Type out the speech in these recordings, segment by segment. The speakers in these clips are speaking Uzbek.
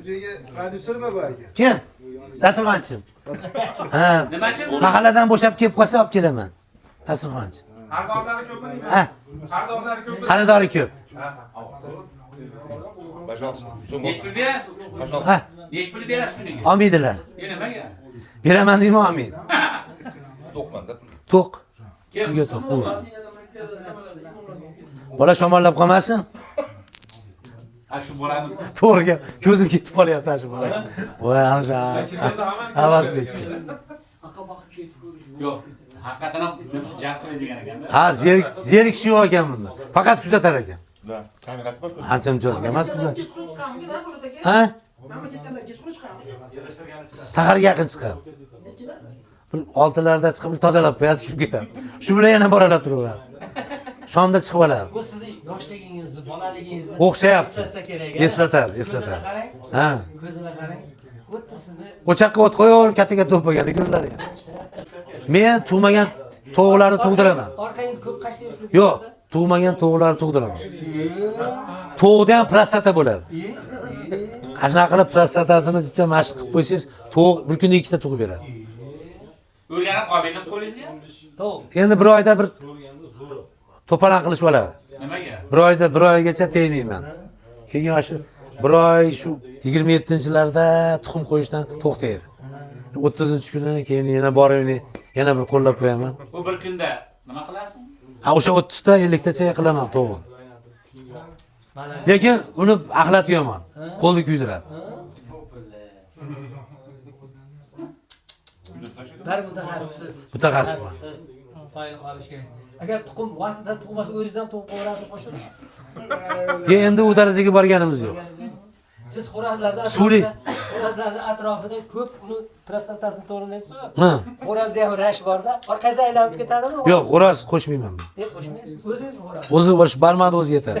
Sizdagi prodyusermi bu aka? Kim? Dasturxonchim. Ha. Nimachi? Mahalladan bo'shab kelib qolsa olib kelaman. Dasturxonchi. Xaridorlari ko'pmi deyman? Ha. Xaridorlari ko'pmi? Xaridori ko'p. Nechi pul berasiz? Ha. Nechi pul berasiz kuniga? Olmaydilar. Nimaga? Beraman deyman, olmaydi. To'qmanda. To'q. Kim? Uyga to'q. Bola shamollab qolmasin. Ha shu bolani. To'g'ri, ko'zim ketib qolyapti shu bola. Voy, ana Avazbek. Yo'q. Haqiqatan ham jalb qiladigan ekanda. Ha, zerikishib yo'q ekan bunda. Faqat kuzatar ekan. Da, kamerasi bor. Ancha imtiyozga emas kuzatish. Ha? Saharga yaqin chiqadi. Bir 6larda chiqib tozalab qo'yadi, chiqib ketadi. Shu bilan yana boralab turaveradi. Shomda chiqib oladi. Bu sizning yoshligingizni, bolaligingizni O'xshayapti. eslasa kerak. Eslatadi. Ko'zini qarang. Ha. Ko'zini qarang. Xuddi sizni O'choqqa o't qo'yaverib, kattaga to'pagani ko'zlari. Men tug'magan tovuqlarni tug'diraman. orqangiz ko'p qashlaysiz. Yo'q, tug'magan tovuqlarni tug'diraman. Tovuqda ham prostata bo'ladi. Qanaqa qilib prostatasini ichida mashq qilib qo'ysangiz, tovuq bir kunda 2 ta tug'ib beradi. O'rganib qolmaydimi qo'lingizga? To'q. Endi bir oyda bir to'palan qilishib oladi. Nimaga? Bir oygacha tegmayman. Keyin shu bir oy shu 27-larda tuxum qo'yishdan to'xtaydi. 30-kuni keyin yana borib yana bir qo'llab qo'yaman. Bu bir kunda nima qilasiz? Ha, o'sha 30 ta 50 tacha qilaman to'g'ri. Lekin uni axlati yomon. Qo'lni kuydiradi. Bir mutaxassis. Mutaxassisman. Fayl qolish kerak. Agar tuxum vaqtida tug'masa, o'zingiz ham tug'ib qo'yarsiz qo'shib. Endi u darajaga borganimiz yo'q. Siz Suli. xo'razlarda atrofida ko'p uni prostatasini to'g'rilaysiz. Ha. Xo'razda ham rash borda. Orqasidan aylanib ketadimi? Yo'q, xo'roz qo'shmayman men. Qo'shmaysiz. O'zingiz xo'raz. O'zi bo'lish barmog'i o'zi yetadi.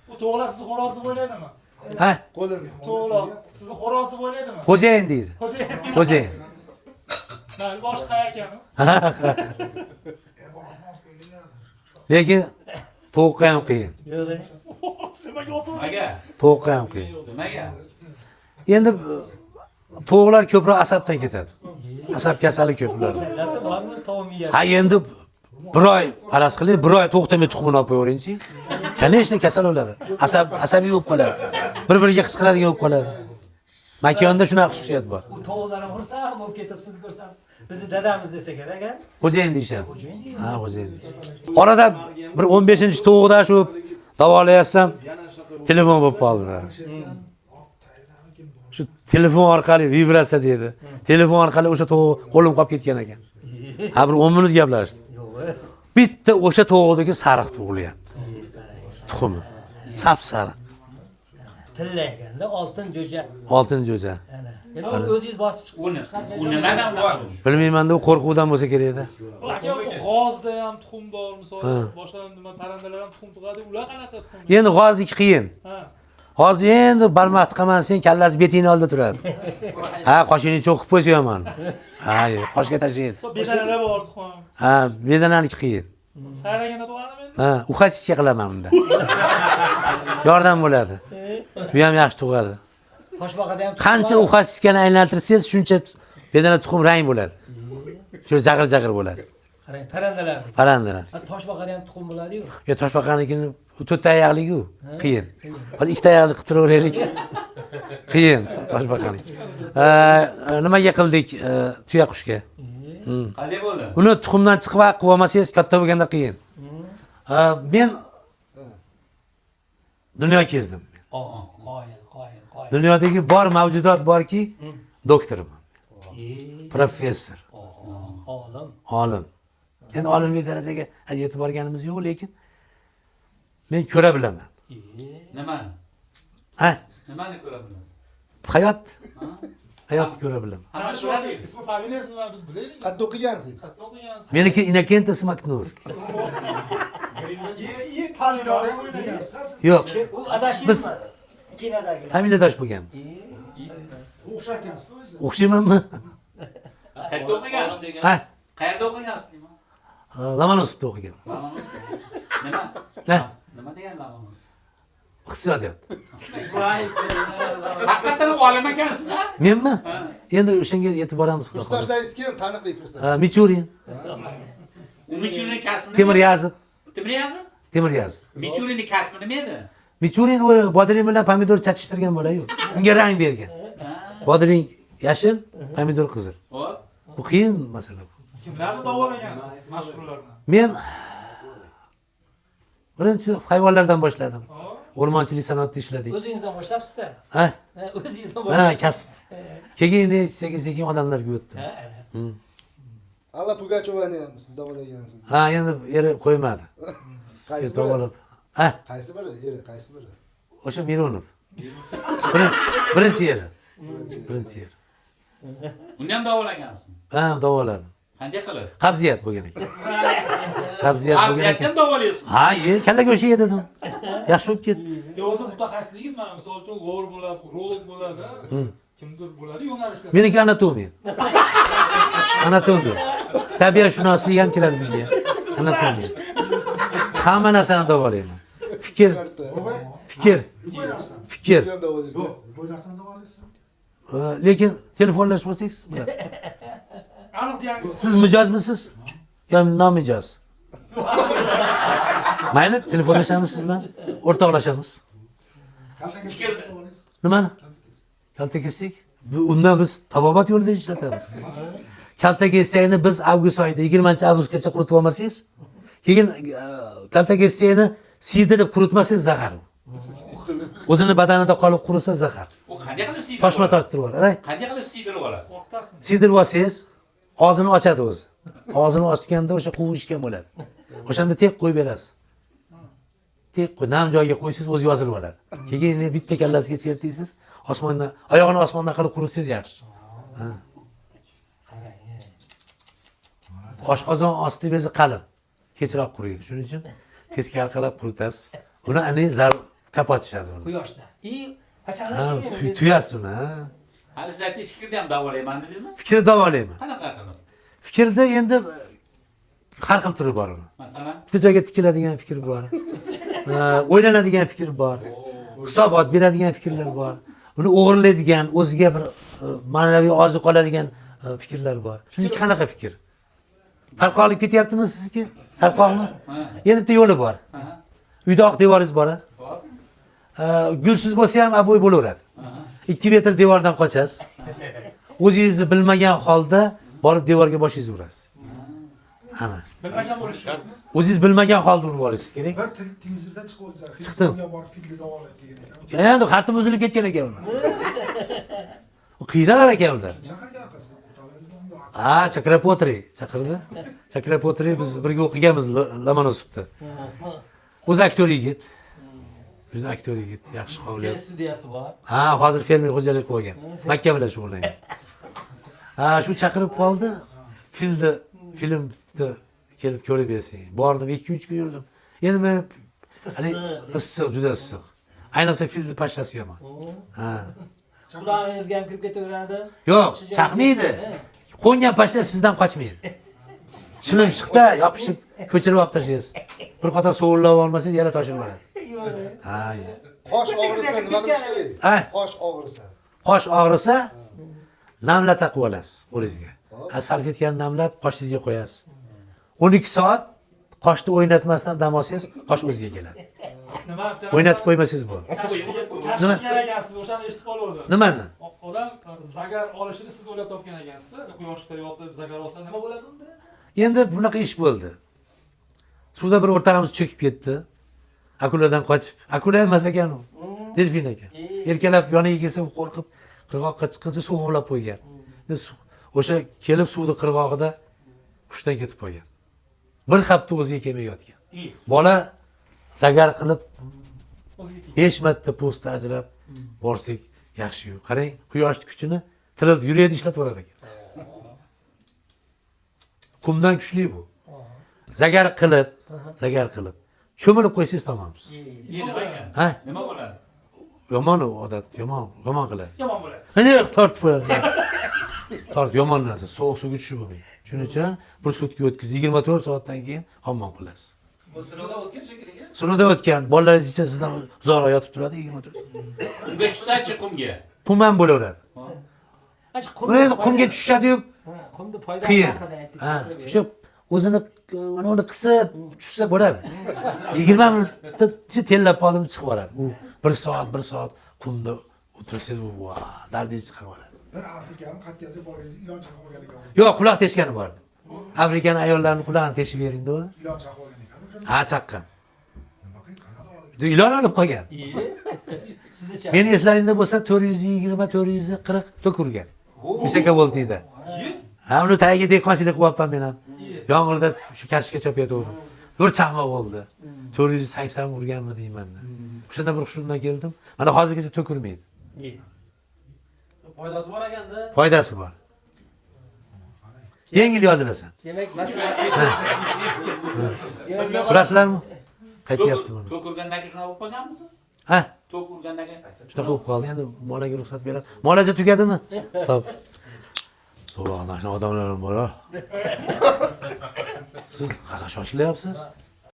Bu to'g'lar sizni xo'roz deb o'ylaydimi? Ha? Qo'lini. To'g'lar sizni xo'roz deb o'ylaydimi? Xo'jayin deydi. Xo'jayin. Mana boshqa ekan. Lekin tovuqqa ham qiyin. Nimaga o'sib? Nimaga? Tovuqqa ham qiyin. Nimaga? Endi tovuqlar ko'proq asabdan ketadi. Asab kasali ko'p ularda. Narsa bormi? Tovuq yeyadi. Ha, endi bir oy faraz qiling, bir oy to'xtamay tuxumini olib qo'yaveringchi. Конечно, kasal bo'ladi. Asabiy bo'lib qoladi. Bir-biriga qichqiradigan bo'lib qoladi. Makonda shunaqa xususiyat bor. U tovuqlar ham xursand bo'lib ketib sizni ko'rsam, bizni dadamiz desa kerak, a? Xo'jayin deyishadi. Ha, xo'jayin. Orada bir 15-tovuqda shu davolayapsam, telefon bo'lib qoldi. Shu telefon orqali vibratsiya deydi. Telefon orqali o'sha tovuq qo'lim qolib ketgan ekan. Ha, bir 10 minut gaplashdi. Bitta o'sha tovuqdagi sariq tug'ilyapti. Tuxumi. Sap-sariq. Tilla ekanda oltin jo'ja. Oltin jo'ja. Ana. Yana uni o'zingiz bosib chiqib. U nimadan unaqa bo'ldi? Bilmayman-da, u qo'rquvdan bo'lsa kerak-da. Aka, g'ozda ham tuxum bor, misol boshqa nima parandalar ham tuxum tug'adi. Ular qanaqa tuxum? Endi g'ozniki qiyin. Ha. Hozir endi barmoq tiqaman, sen kallasi betingni oldida turadi. Ha, qoshingni cho'qib qo'ysa yomon. Ha, qoshga tashlaydi. Bedanalar bor tuxum. Ha, bedananiki qiyin. Sayraganda tug'adimi endi? Ha, uxashishga qilaman unda. Yordam bo'ladi. Bu ham yaxshi tug'adi. Toshbaqada ham Qancha uxashishgani aylantirsangiz, shuncha bedana tuxum rang bo'ladi. Shu jag'ir-jag'ir bo'ladi. qarang, parandalar. Parandalar. Toshbaqada ham tuxum bo'ladi-yu. Ya toshbaqanikini 4 oyoqligu qiyin. Hozir 2 oyoqli qilib turaveraylik. Qiyin toshbaqanik. Nimaga qildik tuya qushga? Qanday bo'ldi? Uni tuxumdan chiqib qilib olmasangiz katta bo'lganda qiyin. Men dunyo kezdim. Qoyil. Dunyodagi bor mavjudot borki, doktorman. Professor. Olim. Endi olimlik darajaga yetib borganimiz yo'q, lekin men ko'ra bilaman. Nimani? Ha? Nimani ko'ra bilasiz? Hayotni ko'ra bilaman. Hamma shu ismi familiyasi nima biz bilaylik. Qayerda o'qigansiz? Qayerda o'qigansiz? Meniki Inokenti Smaknovskiy. Yo'q, U adashib biz kinodagi. familiyadosh bo'lganmiz. O'xshagansiz o'zi. O'xshaymanmi? Qayerda o'qigansiz? Ha, Qayerda o'qigansiz nima? Lomonosovda o'qiganman. Nima? Ha, Nima degan Lomonosov? iqtisodiyot. Voy. Haqiqatdan olim ekansiz ha? Menmi? Endi o'shanga yetib boramiz xudo xohlasa. Kursdoshlaringiz kim? Taniqli kursdosh. Michurin, Michurinning kasbi Temiryazov, Temiryazov? Temiryazov. Michurinning kasbi nima edi? Michurin o bodring bilan pomidor chatishtirgan bola-yu. Unga rang bergan. Bodring yashil, pomidor qizil. Hop. Bu qiyin masala. Kimlarni davolagansiz mashhurlarni? Men birinchi hayvonlardan boshladim. O'rmonchilik sanoatida ishladik. O'zingizdan boshlabsiz-da. Ha? O'zingizdan Ha, boshlab. kasb. Keyin sekin odamlarga o'tdim. Alla Pugachovani ham siz davolagansiz. Ha, endi eri qo'ymadi. Qaysi biri? Davolab. Ha, Qaysi biri? Eri qaysi biri? o'sha Mironov. Birinchi eri. Birinchi eri. Uni ham davolagansiz. Ha, davoladim. Qanday qilib? Qabziyat bo'lgan ekan. Qabziyat bo'lgan Afziyatni ekan. ham davolaysiz. Ha, kalla go'shi yedim. Yaxshi bo'lib ketdi. O'zi mutaxassisligingiz mana misol uchun g'or bo'ladi, urolog bo'ladi, kimdir bo'ladi, yo'nalishlar. Meniki anatomiya. Anatomiya. Tabiatshunoslik ham kiradi menga. Anatomiya. Hamma narsani davolayman. Fikr. Kim davolaydi? Bo'ylarsan davolaysan. Lekin telefonlashib olsangiz bo'ladi. Aniq diagnoz. Siz mijozmisiz? Yo, nomijoz. Mayli, telefonlashamiz siz bilan, o'rtoqlashamiz. Nimani? Kalta kessak? Undan biz tabobat yo'lida ishlatamiz. Kalta kessakni biz avgust oyida 20-avgustgacha quritib olmasangiz, keyin kalta kessakni siydirib quritmasangiz zahar. O'zini badanida qolib qurisa zahar. U qanday qilib siydirib? Toshma torttirib yuboradi. Qanday qilib siydirib olasiz? Qo'rqtasizmi? Siydirib olsangiz, og'zini ochadi o'zi. Og'zini ochganda o'sha quvishgan bo'ladi. O'shanda tek qo'yib berasiz. Tek qo'y, nam joyiga qo'ysangiz o'zi yozilib oladi. Keyin bitta kallasiga chertiysiz, osmondan, oyog'ini osmondan qilib quritsangiz yaxshi. Ha. Oshqozon osti bezi qalin, kechroq quriydi. Shuning uchun teskari qilib quritasiz. Uni ani zar kapatishadi uni. Quyoshda. Ha, Hachalash tuyasiz uni, ha. Hali siz aytdingiz fikrni ham davolayman dedingizmi? Fikrni davolayman. Qanaqa qilib? Fikrda endi har xil turi bor uni. Masalan, Bitta joyga tikiladigan fikr bor. O'ylanadigan fikr bor. Hisobot beradigan fikrlar bor. Uni o'g'irlaydigan, o'ziga bir ma'naviy oziq oladigan fikrlar bor. Sizniki qanaqa fikr? Talqon olib ketyaptimi sizniki? Talqonmi? Endi bitta yo'li bor. Uyda oq devoringiz bor. Gulsiz bo'lsa ham abo'y bo'laveradi. 2 metr devordan qochasiz. O'zingizni bilmagan holda borib devorga boshingizni urasiz. Ana. Bilmagan bo'lish kerak. O'zingiz bilmagan holda urib olishingiz kerak. Bir televizorda chiqib o'tsa, Chiqdim. Hindistonga borib filmni davolab kelgan ekan. Endi xartim uzilib ketgan ekan ular. U qiynalar ekan ular. Chaqirgan qizni, o'rtog'ingizmi yo'q? Ha, Chakrapotri chaqirdi. Chakrapotri biz birga o'qiganmiz Lomonosovda. O'zi aktyor yigit. Juda aktyor yigit, yaxshi qobiliyat. studiyasi bor. Ha, hozir fermer xo'jalik qilgan. Makka bilan shug'ullangan. Ha, shu chaqirib qoldi. Filmni kelib ko'rib bersang. Bordim, 2-3 kun yurdim. Endi men issiq, juda issiq. Ayniqsa filmni pashasi yomon. Ha. Qulog'ingizga ham kirib ketaveradi. Yo'q, chaqmaydi. Qo'ngan pashta sizdan qochmaydi. Shilimshiqda yopishib ko'chirib olib tashlaysiz. Bir qator sovunlab olmasangiz yana toshib oladi. Ha. Qosh og'risa nima qilish kerak? Ha. Qosh og'risa. Qosh og'risa, namlata qilib olasiz qo'lingizga. Salfetkani namlab qoshingizga qo'yasiz. 12 soat qoshni o'ynatmasdan dam olsangiz, qosh o'ziga keladi. Nima? O'ynatib qo'ymasangiz bo'ladi. Tashkilgan ekansiz, o'shani eshitib qoldim. Nimani? Odam zagar olishini siz o'ylab topgan ekansiz. Quyoshda yotib zagar olsa nima bo'ladi unda? Endi bunaqa ish bo'ldi. Suvda bir o'rtog'imiz cho'kib ketdi. Akuladan qochib. Akula emas ekan u. Delfin ekan. Erkalab yoniga kelsa qo'rqib qirg'oqqa chiqqancha suv ovlab qo'ygan. O'sha kelib suvni qirg'og'ida qushdan ketib qolgan. Bir hafta o'ziga kelmay yotgan. Bola zagar qilib 5 marta po'sti ajrab borsak yaxshi-yu. Qarang, quyoshning kuchini tilib yuraydi ishlataverar ekan. Qumdan kuchli bu. Zagar qilib cho'milib qo'ysangiz tamomsiz. nima ekan? Ha? Nima bo'ladi? Yomon odat, yomon qiladi. Yomon bo'ladi. Qanday tortib qo'yadi? Tort yomon narsa, sovuq suvga tushib bo'lmaydi. Shuning uchun bir sutka o'tkazib 24 soatdan keyin hammom qilasiz. Bu sinovda o'tgan shekilli. Sinovda o'tgan. Bolalaringiz ichida sizdan uzoqroq yotib turadi, 20 tur. Qumga tushsa-chi qumga. Qum ham bo'laveradi. Endi qumga tushadi-yu, Qumni foydasi qiyin. haqida aytdik. Ha, shu o'zini mana uni qisib tushsa bo'ladi. 20 minutda tellab qoldim chiqib boradi. U 1 soat qumda o'tirsangiz, va dardingiz chiqib boradi. Bir Afrikani qat'iyatda boringiz ilon chaqib olgan ekan. Yo'q, quloq teshgani bor. Afrikan ayollarning quloqini teshib bering dedi. Ilon chaqib olgan ekan. Ha, chaqqan. Nima qilib qanaqa olgan? Ilon olib qolgan. Sizda-chi? Meni eslaringda bo'lsa 420, 440 to'kurgan. Misaka voltida. Ha, uni tagiga dehqonchilik qilyapman men ham. Yomg'irda shu karishga chopayotgandim. Bir chaqma bo'ldi. 480 urganmi deymanda. O'shanda bir hushimdan keldim. Mana hozirgacha to'kurmaydi. Foydasi bor ekanda. Foydasi bor. Yengil yozilasan. Demak, Bilasizlarmi? Qaytyapti mana. To'k urgandagi shunaqa bo'lib qolganmisiz? Ha, To'k urgandagi. shunaqa bo'lib qoldi. Endi molaga ruxsat beradi. Molaja tugadimi? Hisob. Subhanalloh, odamlar bor. Siz qanaqa shoshilyapsiz?